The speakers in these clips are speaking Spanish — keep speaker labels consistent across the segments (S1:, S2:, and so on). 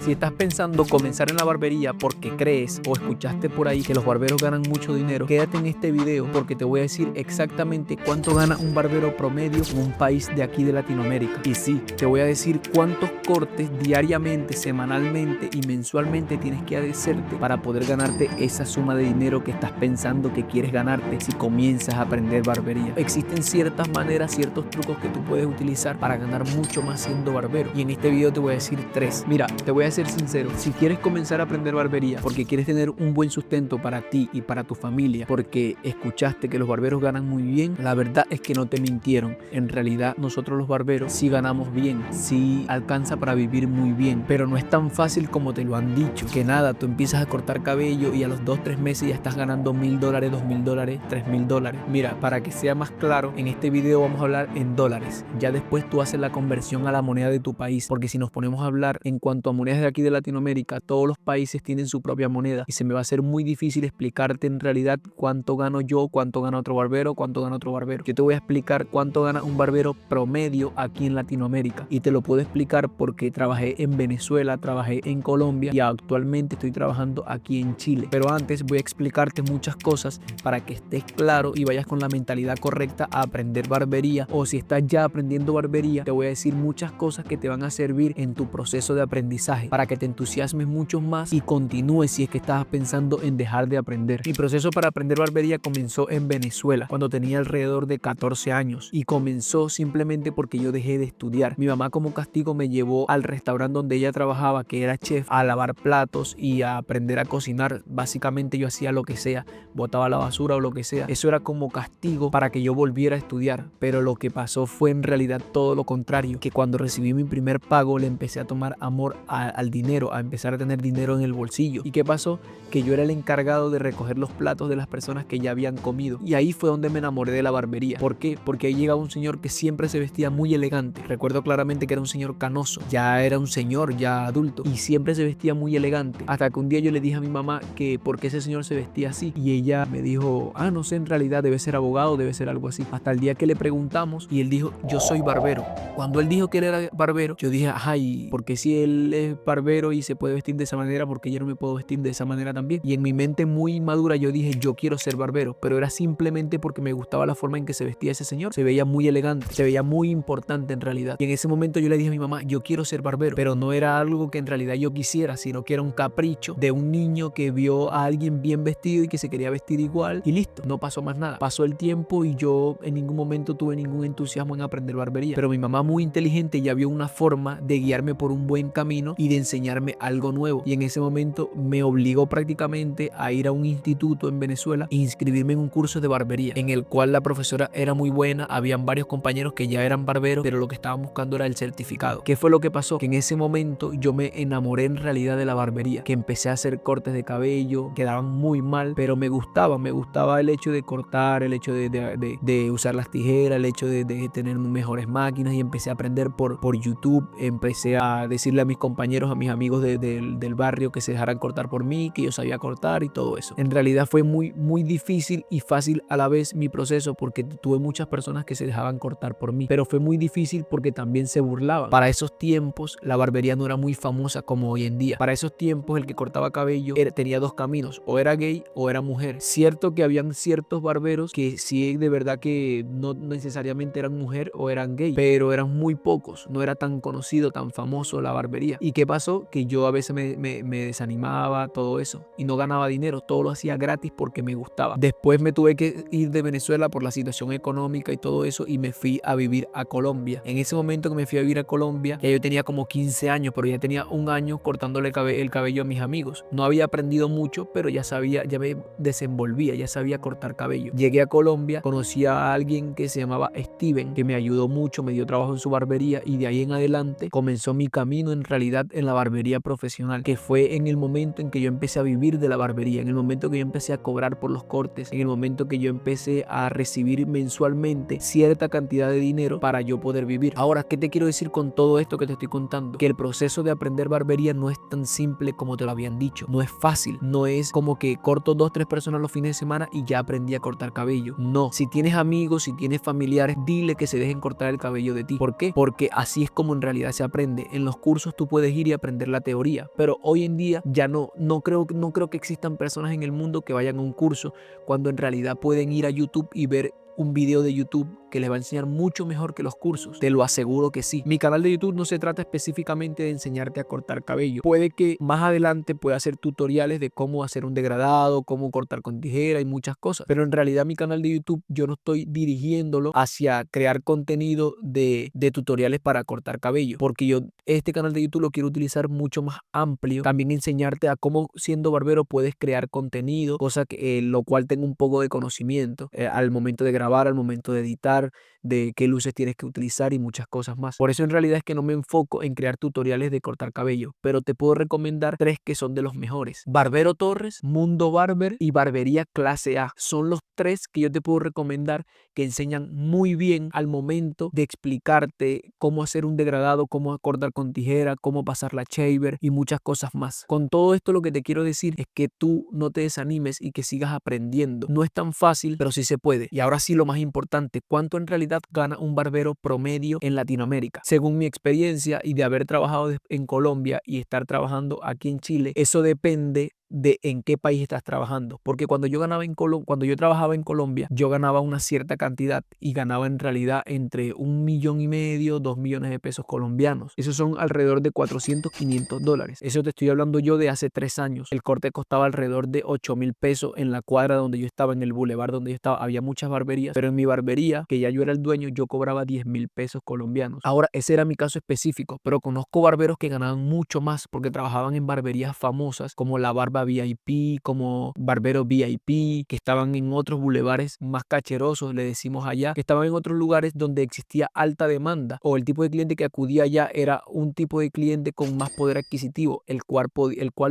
S1: Si estás pensando comenzar en la barbería porque crees o escuchaste por ahí que los barberos ganan mucho dinero, quédate en este video porque te voy a decir exactamente cuánto gana un barbero promedio en un país de aquí de Latinoamérica. Y sí, te voy a decir cuántos cortes diariamente, semanalmente y mensualmente tienes que hacerte para poder ganarte esa suma de dinero que estás pensando que quieres ganarte si comienzas a aprender barbería. Existen ciertas maneras, ciertos trucos que tú puedes utilizar para ganar mucho más siendo barbero. Y en este video te voy a decir 3. Mira, te voy a ser sincero, si quieres comenzar a aprender barbería porque quieres tener un buen sustento para ti y para tu familia, porque escuchaste que los barberos ganan muy bien, la verdad es que no te mintieron. En realidad nosotros los barberos sí ganamos bien, sí alcanza para vivir muy bien, pero no es tan fácil como te lo han dicho, que nada, tú empiezas a cortar cabello y a los 2-3 meses ya estás ganando $1,000, $2,000, $3,000. Mira, para que sea más claro, en este video vamos a hablar en dólares, ya después tú haces la conversión a la moneda de tu país, porque si nos ponemos a hablar en cuanto a monedas de aquí de Latinoamérica, todos los países tienen su propia moneda y se me va a hacer muy difícil explicarte en realidad cuánto gano yo, cuánto gana otro barbero, cuánto gana otro barbero. Yo te voy a explicar cuánto gana un barbero promedio aquí en Latinoamérica y te lo puedo explicar porque trabajé en Venezuela, trabajé en Colombia y actualmente estoy trabajando aquí en Chile. Pero antes voy a explicarte muchas cosas para que estés claro y vayas con la mentalidad correcta a aprender barbería, o si estás ya aprendiendo barbería, te voy a decir muchas cosas que te van a servir en tu proceso de aprendizaje para que te entusiasmes mucho más y continúes si es que estabas pensando en dejar de aprender. Mi proceso para aprender barbería comenzó en Venezuela cuando tenía alrededor de 14 años y comenzó simplemente porque yo dejé de estudiar. Mi mamá como castigo me llevó al restaurante donde ella trabajaba, que era chef, a lavar platos y a aprender a cocinar. Básicamente yo hacía lo que sea, botaba la basura o lo que sea. Eso era como castigo para que yo volviera a estudiar, pero lo que pasó fue en realidad todo lo contrario, que cuando recibí mi primer pago le empecé a tomar amor al dinero, a empezar a tener dinero en el bolsillo. ¿Y qué pasó? Que yo era el encargado de recoger los platos de las personas que ya habían comido, y ahí fue donde me enamoré de la barbería. ¿Por qué? Porque ahí llegaba un señor que siempre se vestía muy elegante. Recuerdo claramente que era un señor canoso, ya era un señor ya adulto y siempre se vestía muy elegante, hasta que un día yo le dije a mi mamá que por qué ese señor se vestía así y ella me dijo, no sé, en realidad debe ser abogado, debe ser algo así. Hasta el día que le preguntamos y él dijo, yo soy barbero. Cuando él dijo que él era barbero, yo dije, ¿y por qué si él es barbero y se puede vestir de esa manera, porque yo no me puedo vestir de esa manera también? Y en mi mente muy madura yo dije, yo quiero ser barbero, pero era simplemente porque me gustaba la forma en que se vestía ese señor. Se veía muy elegante, se veía muy importante en realidad. Y en ese momento yo le dije a mi mamá, yo quiero ser barbero, pero no era algo que en realidad yo quisiera, sino que era un capricho de un niño que vio a alguien bien vestido y que se quería vestir igual y listo, no pasó más nada. Pasó el tiempo y yo en ningún momento tuve ningún entusiasmo en aprender barbería, pero mi mamá muy inteligente ya vio una forma de guiarme por un buen camino y de enseñarme algo nuevo, y en ese momento me obligó prácticamente a ir a un instituto en Venezuela e inscribirme en un curso de barbería, en el cual la profesora era muy buena, habían varios compañeros que ya eran barberos, pero lo que estaban buscando era el certificado. ¿Qué fue lo que pasó? Que en ese momento yo me enamoré en realidad de la barbería, que empecé a hacer cortes de cabello, quedaban muy mal, pero me gustaba el hecho de cortar, el hecho de usar las tijeras, el hecho de tener mejores máquinas, y empecé a aprender por YouTube. Empecé a decirle a mis compañeros, a mis amigos del barrio que se dejaran cortar por mí, que yo sabía cortar y todo eso. En realidad fue muy difícil y fácil a la vez mi proceso, porque tuve muchas personas que se dejaban cortar por mí, pero fue muy difícil porque también se burlaban. Para esos tiempos la barbería no era muy famosa como hoy en día. Para esos tiempos el que cortaba cabello tenía dos caminos, o era gay o era mujer. Cierto que habían ciertos barberos que sí de verdad que no necesariamente eran mujer o eran gay, pero eran muy pocos, no era tan conocido, tan famoso la barbería. ¿Y qué pasó? Que yo a veces me desanimaba, todo eso, y no ganaba dinero, todo lo hacía gratis porque me gustaba. Después me tuve que ir de Venezuela por la situación económica y todo eso, y me fui a vivir a Colombia. En ese momento que me fui a vivir a Colombia, ya yo tenía como 15 años, pero ya tenía un año cortándole el cabello a mis amigos. No había aprendido mucho, pero ya sabía, ya me desenvolvía, ya sabía cortar cabello. Llegué a Colombia, conocí a alguien que se llamaba Steven, que me ayudó mucho, me dio trabajo en su barbería, y de ahí en adelante comenzó mi camino en realidad en la barbería profesional, que fue en el momento en que yo empecé a vivir de la barbería, en el momento que yo empecé a cobrar por los cortes, en el momento que yo empecé a recibir mensualmente cierta cantidad de dinero para yo poder vivir. Ahora, ¿qué te quiero decir con todo esto que te estoy contando? Que el proceso de aprender barbería no es tan simple como te lo habían dicho, no es fácil, no es como que corto 2-3 personas los fines de semana y ya aprendí a cortar cabello. No, si tienes amigos, si tienes familiares, dile que se dejen cortar el cabello de ti. ¿Por qué? Porque así es como en realidad se aprende. En los cursos tú puedes ir y aprender la teoría. Pero hoy en día ya no creo que existan personas en el mundo que vayan a un curso, cuando en realidad pueden ir a YouTube y ver un video de YouTube que les va a enseñar mucho mejor que los cursos. Te lo aseguro que sí. Mi canal de YouTube no se trata específicamente de enseñarte a cortar cabello. Puede que más adelante pueda hacer tutoriales de cómo hacer un degradado, cómo cortar con tijera y muchas cosas. Pero en realidad mi canal de YouTube yo no estoy dirigiéndolo hacia crear contenido de tutoriales para cortar cabello, porque yo este canal de YouTube lo quiero utilizar mucho más amplio. También enseñarte a cómo siendo barbero puedes crear contenido, cosa que lo cual tengo un poco de conocimiento al momento de grabar, al momento de editar, de qué luces tienes que utilizar y muchas cosas más. Por eso en realidad es que no me enfoco en crear tutoriales de cortar cabello, pero te puedo recomendar 3 que son de los mejores: Barbero Torres, Mundo Barber y Barbería Clase A. Son los 3 que yo te puedo recomendar, que enseñan muy bien al momento de explicarte cómo hacer un degradado, cómo cortar con tijera, cómo pasar la shaver y muchas cosas más. Con todo esto lo que te quiero decir es que tú no te desanimes y que sigas aprendiendo. No es tan fácil, pero sí se puede. Y ahora sí, lo más importante: ¿cuánto en realidad gana un barbero promedio en Latinoamérica? Según mi experiencia y de haber trabajado en Colombia y estar trabajando aquí en Chile, eso depende de en qué país estás trabajando, porque cuando yo trabajaba en Colombia, yo ganaba una cierta cantidad y ganaba en realidad entre 1,500,000, 2 millones de pesos colombianos. Esos son alrededor de 400, $500. Eso te estoy hablando yo de hace 3 años. El corte costaba alrededor de 8,000 pesos en la cuadra donde yo estaba, en el bulevar donde yo estaba. Había muchas barberías, pero en mi barbería, que ya yo era el dueño, yo cobraba 10,000 pesos colombianos. Ahora, ese era mi caso específico, pero conozco barberos que ganaban mucho más porque trabajaban en barberías famosas como La Barba VIP, como Barbero VIP, que estaban en otros bulevares más cacherosos, le decimos allá, que estaban en otros lugares donde existía alta demanda, o el tipo de cliente que acudía allá era un tipo de cliente con más poder adquisitivo, el cual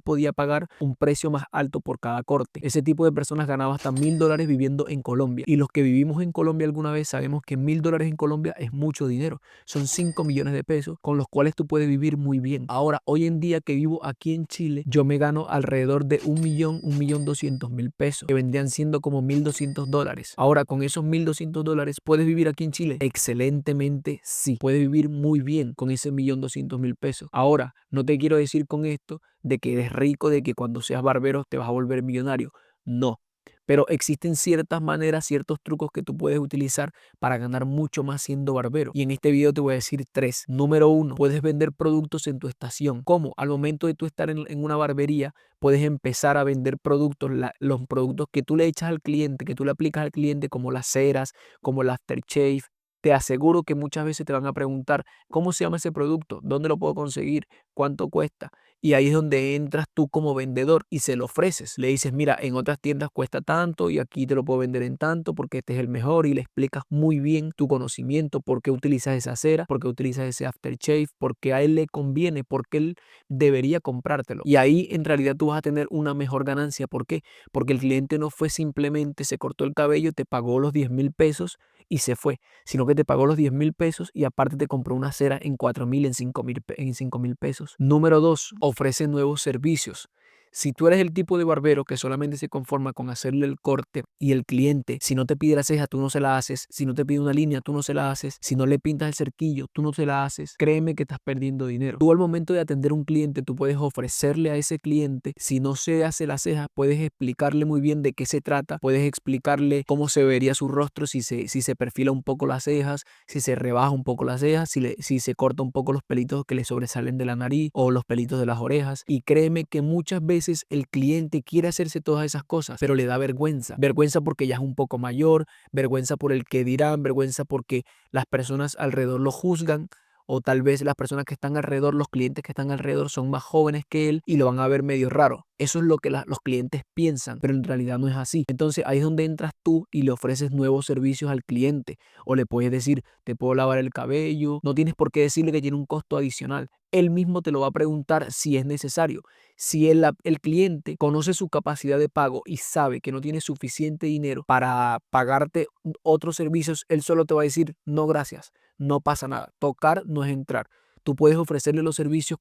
S1: podía pagar un precio más alto por cada corte. Ese tipo de personas ganaba hasta $1,000 viviendo en Colombia, y los que vivimos en Colombia alguna vez sabemos que $1,000 en Colombia es mucho dinero. Son 5 millones de pesos con los cuales tú puedes vivir muy bien. Ahora, hoy en día que vivo aquí en Chile, yo me gano alrededor de 1,000,000, 1,200,000 pesos, que vendrían siendo como $1,200. Ahora, con esos $1,200, ¿puedes vivir aquí en Chile? Excelentemente, sí. Puedes vivir muy bien con ese 1,200,000 pesos. Ahora, no te quiero decir con esto de que eres rico, de que cuando seas barbero te vas a volver millonario. No. Pero existen ciertas maneras, ciertos trucos que tú puedes utilizar para ganar mucho más siendo barbero. Y en este video te voy a decir 3. Número 1, puedes vender productos en tu estación. ¿Cómo? Al momento de tú estar en una barbería, puedes empezar a vender productos, los productos que tú le echas al cliente, que tú le aplicas al cliente, como las ceras, como el aftershave. Te aseguro que muchas veces te van a preguntar: ¿cómo se llama ese producto? ¿Dónde lo puedo conseguir? ¿Cuánto cuesta? Y ahí es donde entras tú como vendedor y se lo ofreces. Le dices: mira, en otras tiendas cuesta tanto y aquí te lo puedo vender en tanto porque este es el mejor, y le explicas muy bien tu conocimiento, por qué utilizas esa cera, por qué utilizas ese aftershave, por qué a él le conviene, por qué él debería comprártelo. Y ahí en realidad tú vas a tener una mejor ganancia. ¿Por qué? Porque el cliente no fue simplemente, se cortó el cabello, te pagó los 10,000 pesos y se fue, sino que te pagó los 10,000 pesos y aparte te compró una cera en 4,000, en 5,000 pesos. Número 2, ofrece nuevos servicios. Si tú eres el tipo de barbero que solamente se conforma con hacerle el corte y el cliente, si no te pide la ceja, tú no se la haces; si no te pide una línea, tú no se la haces; si no le pintas el cerquillo, tú no se la haces, créeme que estás perdiendo dinero. Tú al momento de atender a un cliente, tú puedes ofrecerle a ese cliente, si no se hace la ceja, puedes explicarle muy bien de qué se trata, puedes explicarle cómo se vería su rostro si se perfila un poco las cejas, si se rebaja un poco las cejas, si se corta un poco los pelitos que le sobresalen de la nariz o los pelitos de las orejas. Y créeme que muchas veces el cliente quiere hacerse todas esas cosas, pero le da vergüenza. Vergüenza porque ya es un poco mayor, vergüenza por el que dirán, vergüenza porque las personas alrededor lo juzgan, o tal vez las personas que están alrededor, los clientes que están alrededor son más jóvenes que él y lo van a ver medio raro. Eso es lo que los clientes piensan, pero en realidad no es así. Entonces ahí es donde entras tú y le ofreces nuevos servicios al cliente, o le puedes decir: te puedo lavar el cabello. No tienes por qué decirle que tiene un costo adicional. Él mismo te lo va a preguntar si es necesario. Si el cliente conoce su capacidad de pago y sabe que no tiene suficiente dinero para pagarte otros servicios, él solo te va a decir: no, gracias, no pasa nada. Tocar no es entrar. Tú puedes ofrecerle los servicios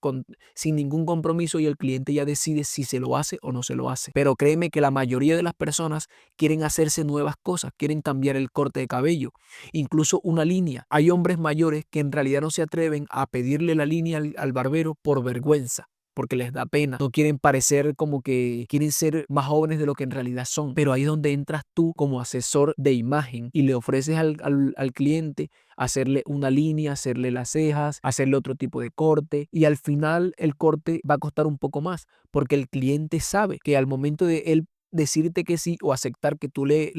S1: sin ningún compromiso y el cliente ya decide si se lo hace o no se lo hace. Pero créeme que la mayoría de las personas quieren hacerse nuevas cosas, quieren cambiar el corte de cabello, incluso una línea. Hay hombres mayores que en realidad no se atreven a pedirle la línea al barbero por vergüenza, porque les da pena, no quieren parecer como que quieren ser más jóvenes de lo que en realidad son. Pero ahí es donde entras tú como asesor de imagen y le ofreces al cliente hacerle una línea, hacerle las cejas, hacerle otro tipo de corte, y al final el corte va a costar un poco más porque el cliente sabe que al momento de él decirte que sí o aceptar que tú le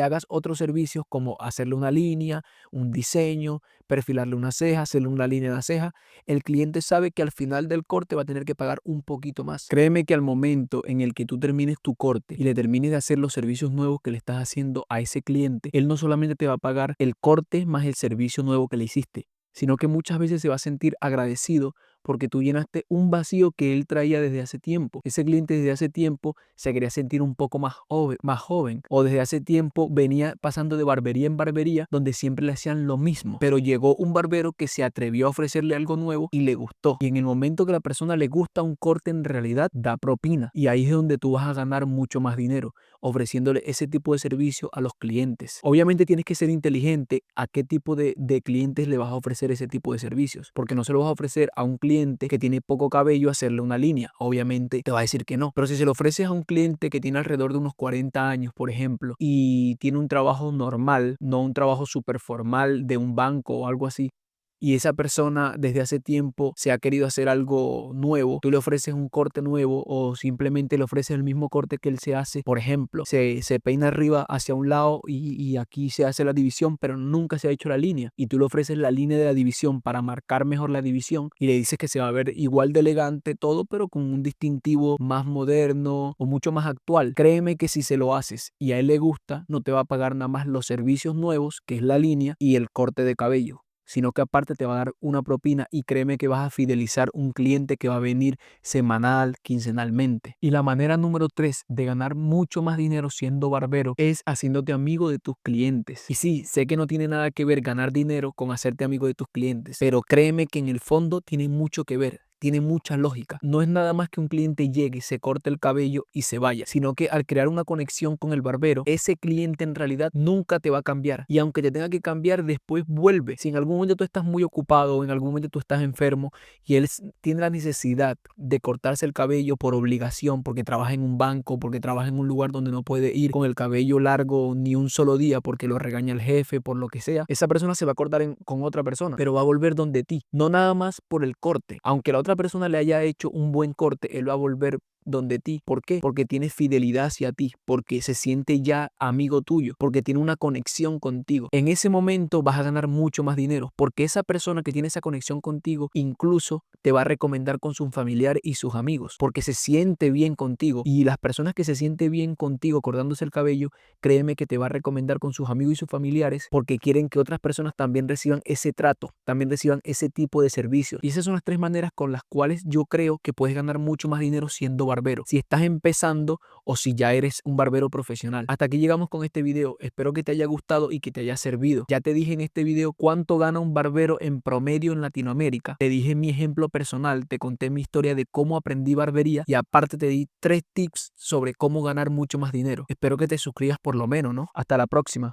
S1: hagas otros servicios como hacerle una línea, un diseño, perfilarle una ceja, hacerle una línea de la ceja, el cliente sabe que al final del corte va a tener que pagar un poquito más. Créeme que al momento en el que tú termines tu corte y le termines de hacer los servicios nuevos que le estás haciendo a ese cliente, él no solamente te va a pagar el corte más el servicio nuevo que le hiciste, sino que muchas veces se va a sentir agradecido porque tú llenaste un vacío que él traía desde hace tiempo. Ese cliente desde hace tiempo se quería sentir un poco más joven, o desde hace tiempo venía pasando de barbería en barbería donde siempre le hacían lo mismo, pero llegó un barbero que se atrevió a ofrecerle algo nuevo y le gustó. Y en el momento que a la persona le gusta un corte, en realidad da propina, y ahí es donde tú vas a ganar mucho más dinero ofreciéndole ese tipo de servicio a los clientes. Obviamente tienes que ser inteligente a qué tipo de clientes le vas a ofrecer ese tipo de servicios, porque no se lo vas a ofrecer a un cliente que tiene poco cabello hacerle una línea. Obviamente te va a decir que no. Pero si se lo ofreces a un cliente que tiene alrededor de unos 40 años, por ejemplo, y tiene un trabajo normal, no un trabajo súper formal de un banco o algo así, y esa persona desde hace tiempo se ha querido hacer algo nuevo, tú le ofreces un corte nuevo o simplemente le ofreces el mismo corte que él se hace. Por ejemplo, se peina arriba hacia un lado y aquí se hace la división, pero nunca se ha hecho la línea, y tú le ofreces la línea de la división para marcar mejor la división y le dices que se va a ver igual de elegante todo, pero con un distintivo más moderno o mucho más actual. Créeme que si se lo haces y a él le gusta, no te va a pagar nada más los servicios nuevos, que es la línea y el corte de cabello, sino que aparte te va a dar una propina, y créeme que vas a fidelizar un cliente que va a venir semanal, quincenalmente. Y la manera número 3 de ganar mucho más dinero siendo barbero es haciéndote amigo de tus clientes. Y sí, sé que no tiene nada que ver ganar dinero con hacerte amigo de tus clientes, pero créeme que en el fondo tiene mucho que ver. Tiene mucha lógica. No es nada más que un cliente llegue, se corte el cabello y se vaya, sino que al crear una conexión con el barbero, ese cliente en realidad nunca te va a cambiar. Y aunque te tenga que cambiar, después vuelve. Si en algún momento tú estás muy ocupado o en algún momento tú estás enfermo y él tiene la necesidad de cortarse el cabello por obligación, porque trabaja en un banco, porque trabaja en un lugar donde no puede ir con el cabello largo ni un solo día porque lo regaña el jefe, por lo que sea, esa persona se va a cortar con otra persona, pero va a volver donde ti. No nada más por el corte. Aunque la otra persona le haya hecho un buen corte, él va a volver donde ti. ¿Por qué? Porque tiene fidelidad hacia ti, porque se siente ya amigo tuyo, porque tiene una conexión contigo. En ese momento vas a ganar mucho más dinero, porque esa persona que tiene esa conexión contigo incluso te va a recomendar con sus familiares y sus amigos, porque se siente bien contigo. Y las personas que se sienten bien contigo cortándose el cabello, créeme que te va a recomendar con sus amigos y sus familiares, porque quieren que otras personas también reciban ese trato, también reciban ese tipo de servicios. Y esas son las 3 maneras con las cuales yo creo que puedes ganar mucho más dinero siendo barbero, si estás empezando o si ya eres un barbero profesional. Hasta aquí llegamos con este video. Espero que te haya gustado y que te haya servido. Ya te dije en este video cuánto gana un barbero en promedio en Latinoamérica. Te dije mi ejemplo personal, te conté mi historia de cómo aprendí barbería y aparte te di 3 tips sobre cómo ganar mucho más dinero. Espero que te suscribas por lo menos, ¿no? Hasta la próxima.